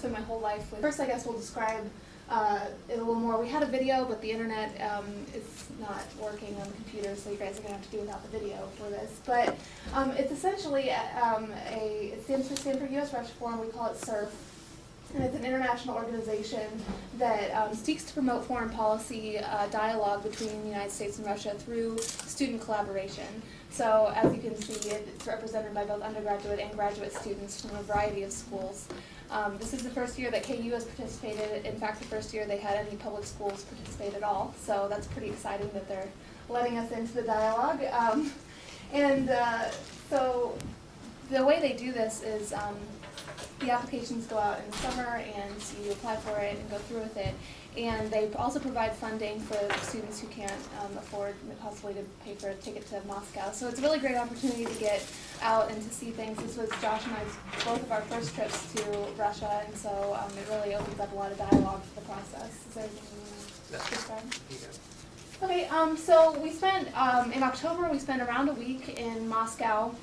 spent my whole life with. First, I guess we'll describe it a little more. We had a video, but the internet is not working on the computer, so you guys are going to have to do without the video for this. But it's essentially it stands for Stanford U.S. Russia Forum. We call it SURF. And it's an international organization that seeks to promote foreign policy dialogue between the United States and Russia through student collaboration. So as you can see, it's represented by both undergraduate and graduate students from a variety of schools. This is the first year that KU has participated. In fact, the first year they had any public schools participate at all. So that's pretty exciting that they're letting us into the dialogue. So the way they do this is the applications go out in the summer and you apply for it and go through with it. And they also provide funding for students who can't afford possibly to pay for a ticket to Moscow. So it's a really great opportunity to get out and to see things. This was Josh and I's both of our first trips to Russia, and so it really opens up a lot of dialogue for the process. Is there anything you want to describe? Okay, so we spent, in October, we spent around a week in Moscow.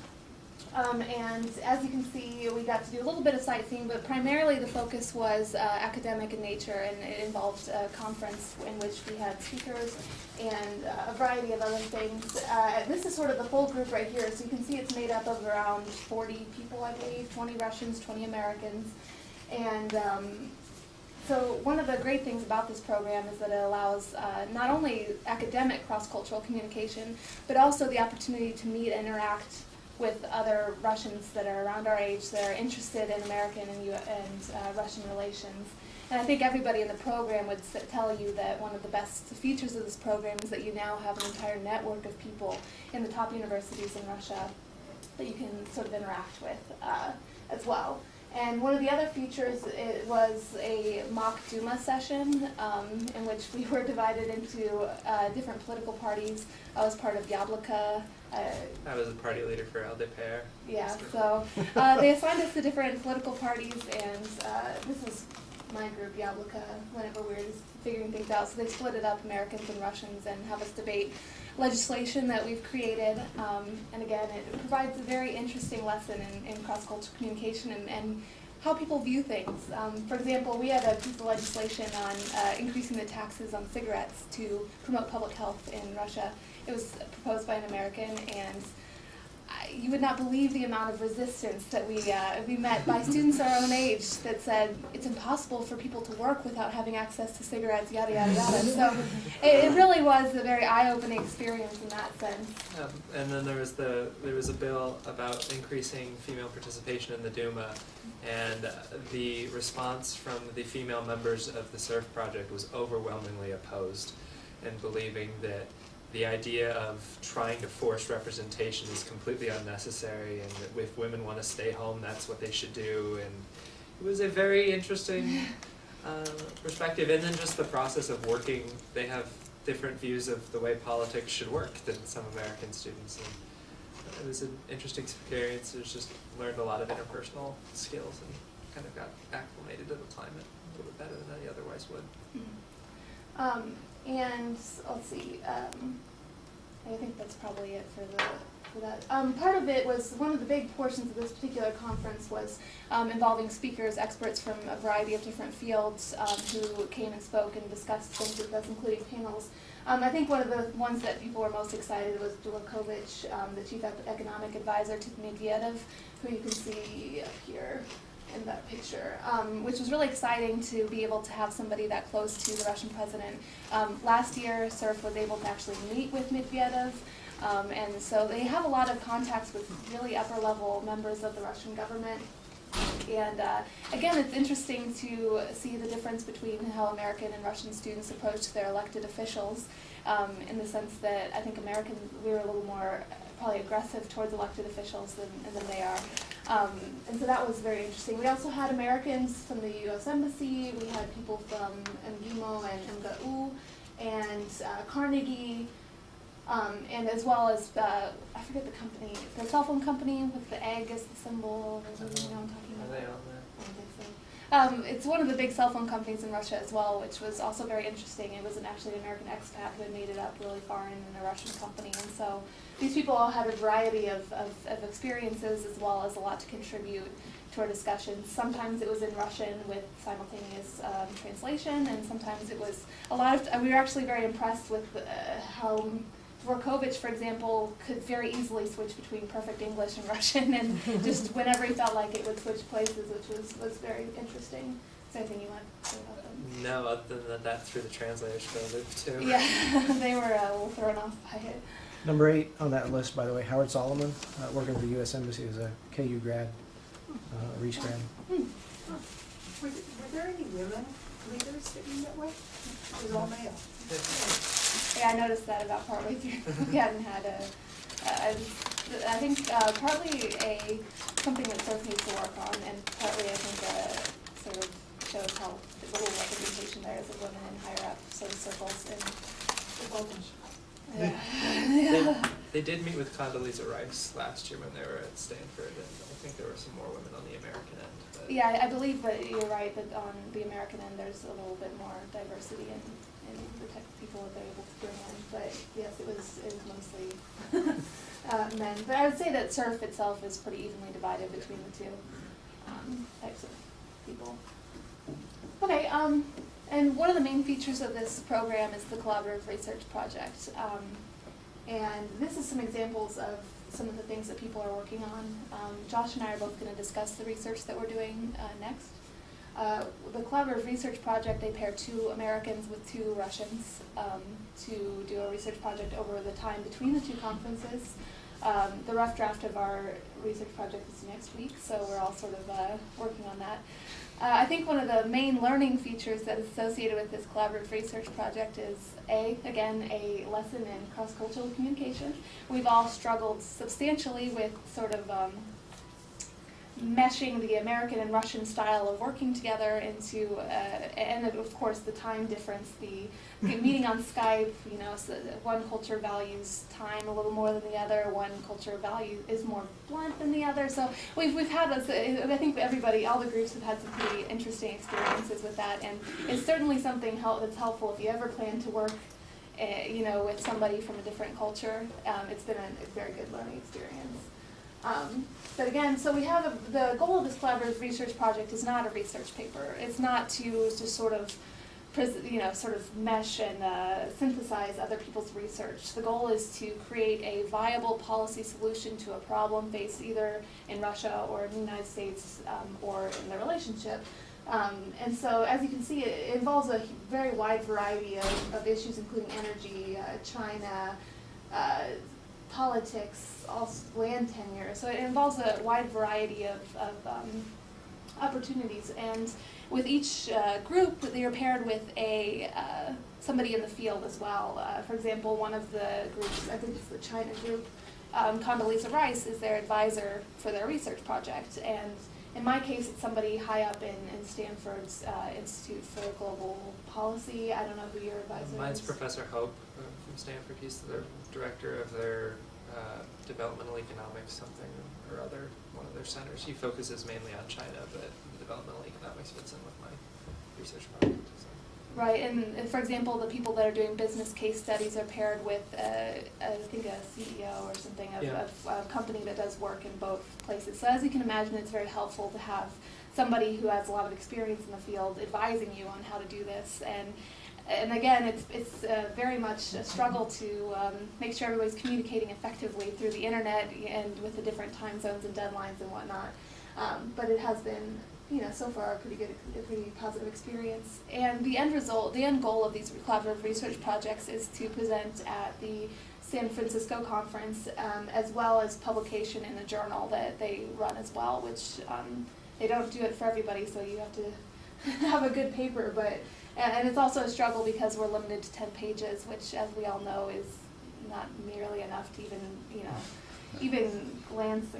And as you can see, we got to do a little bit of sightseeing, but primarily the focus was academic in nature, and it involved a conference in which we had speakers and a variety of other things. This is sort of the full group right here, so you can see it's made up of around 40 people, I believe, 20 Russians, 20 Americans. And so one of the great things about this program is that it allows not only academic cross-cultural communication, but also the opportunity to meet and interact with other Russians that are around our age that are interested in American and Russian relations. And I think everybody in the program would tell you that one of the best features of this program is that you now have an entire network of people in the top universities in Russia that you can sort of interact with as well. And one of the other features was a mock Duma session in which we were divided into different political parties. I was part of Yabloko. I was a party leader for LDPR. Yeah, so they assigned us to different political parties, and this is my group, Yabloko, whenever we were just figuring things out. So they split it up, Americans and Russians, and have us debate legislation that we've created. And again, it provides a very interesting lesson in cross-cultural communication and how people view things. For example, we had a piece of legislation on increasing the taxes on cigarettes to promote public health in Russia. It was proposed by an American, and you would not believe the amount of resistance that we met by students our own age that said it's impossible for people to work without having access to cigarettes, yada, yada, yada. So it really was a very eye-opening experience in that sense. And then there was a bill about increasing female participation in the Duma, and the response from the female members of the SURF project was overwhelmingly opposed, and believing that the idea of trying to force representation is completely unnecessary, and that if women want to stay home, that's what they should do. And it was a very interesting perspective. And then just the process of working, they have different views of the way politics should work than some American students. And it was an interesting experience. It was just learned a lot of interpersonal skills and kind of got acclimated to the climate a little bit better than I otherwise would. Mm-hmm. And let's see, I think that's probably it for that. Part of it was, one of the big portions of this particular conference was involving speakers, experts from a variety of different fields who came and spoke and discussed things with us, including panels. I think one of the ones that people were most excited was Duma, the chief economic advisor to Medvedev, who you can see up here in that picture, which was really exciting to be able to have somebody that close to the Russian president. Last year, SURF was able to actually meet with Medvedev, and so they have a lot of contacts with really upper-level members of the Russian government. And again, it's interesting to see the difference between how American and Russian students approach their elected officials, in the sense that I think Americans, we were a little more probably aggressive towards elected officials than they are. And so that was very interesting. We also had Americans from the U.S. Embassy. We had people from Duma and MGU and Carnegie, and as well as, I forget the company, the cell phone company with the egg as the symbol. You know what I'm talking about? Are they on there? I don't think so. It's one of the big cell phone companies in Russia as well, which was also very interesting. It was actually an American expat who had made it up really far in a Russian company. And so these people all had a variety of experiences, as well as a lot to contribute to our discussions. Sometimes it was in Russian with simultaneous translation, and sometimes it was a lot of, we were actually very impressed with how Vorkovich, for example, could very easily switch between perfect English and Russian, and just whenever he felt like it would switch places, which was very interesting. Is there anything you want to say about them? No, other than that threw the translators for a loop too. Yeah, they were a little thrown off by it. Number 8 on that list, by the way, Howard Solomon, working for the U.S. Embassy as a KU grad, Reese grad. Were there any women leaders that you met with? It was all male. Yeah, I noticed that about partway through. We hadn't had I think partly something that SURF needs to work on, and partly I think sort of shows how little representation there is of women in higher up sort of circles and yeah. They did meet with Condoleezza Rice last year when they were at Stanford, and I think there were some more women on the American end. But Yeah, I believe that you're right that on the American end there's a little bit more diversity in the type of people that they're able to bring in. But yes, it was mostly men. But I would say that SURF itself is pretty evenly divided between the two types of people. Okay, and one of the main features of this program is the collaborative research project. And this is some examples of some of the things that people are working on. Josh and I are both going to discuss the research that we're doing next. The collaborative research project, they pair 2 Americans with 2 Russians to do a research project over the time between the 2 conferences. The rough draft of our research project is next week, so we're all sort of working on that. I think one of the main learning features that is associated with this collaborative research project is again, a lesson in cross-cultural communication. We've all struggled substantially with sort of meshing the American and Russian style of working together into, and of course the time difference, the meeting on Skype, you know, so one culture values time a little more than the other, one culture is more blunt than the other. So we've had, I think everybody, all the groups have had some pretty interesting experiences with that, and it's certainly something that's helpful if you ever plan to work you know, with somebody from a different culture. It's been a very good learning experience. But again, so we have the goal of this collaborative research project is not a research paper. It's not to just sort of, you know, sort of mesh and synthesize other people's research. The goal is to create a viable policy solution to a problem faced either in Russia or in the United States or in the relationship. And so, as you can see, it involves a very wide variety of issues, including energy, China, politics, also land tenure. So it involves a wide variety of opportunities. And with each group, they are paired with somebody in the field as well. For example, one of the groups, I think it's the China group, Condoleezza Rice is their advisor for their research project. And in my case, it's somebody high up in Stanford's Institute for Global Policy. I don't know who your advisor is. Mine's Professor Hope from Stanford. He's the director of their developmental economics something or other, one of their centers. He focuses mainly on China, but developmental economics fits in with my research project. So. Right, and for example, the people that are doing business case studies are paired with, I think, a CEO or something of a company that does work in both places. So as you can imagine, it's very helpful to have somebody who has a lot of experience in the field advising you on how to do this. And again, it's very much a struggle to make sure everybody's communicating effectively through the internet and with the different time zones and deadlines and whatnot. But it has been, you know, so far a pretty positive experience. And the end goal of these collaborative research projects is to present at the San Francisco conference, as well as publication in a journal that they run as well, which they don't do it for everybody, so you have to have a good paper, and it's also a struggle because we're limited to 10 pages, which, as we all know, is not nearly enough to even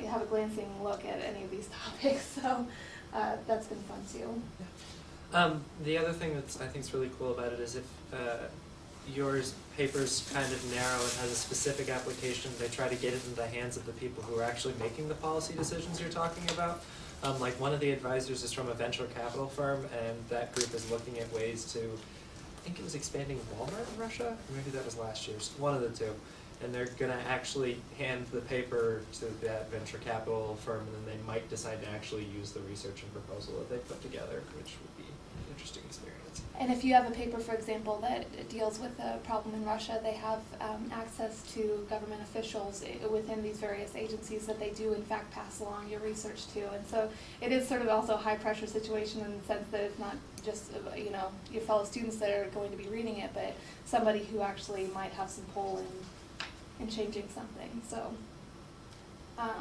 have a glancing look at any of these topics. So that's been fun too. The other thing that's I think is really cool about it is if yours paper's kind of narrow and has a specific application, they try to get it into the hands of the people who are actually making the policy decisions you're talking about. Like one of the advisors is from a venture capital firm, and that group is looking at ways to, I think it was expanding Walmart in Russia, or maybe that was last year's, one of the two. and they're gonna actually hand the paper to that venture capital firm, and then they might decide to actually use the research and proposal that they put together, which would be an interesting experience. And if you have a paper, for example, that deals with a problem in Russia, they have access to government officials within these various agencies that they do in fact pass along your research to. And so it is sort of also a high pressure situation in the sense that it's not just your fellow students that are going to be reading it, but somebody who actually might have some pull in changing something. So I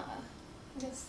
guess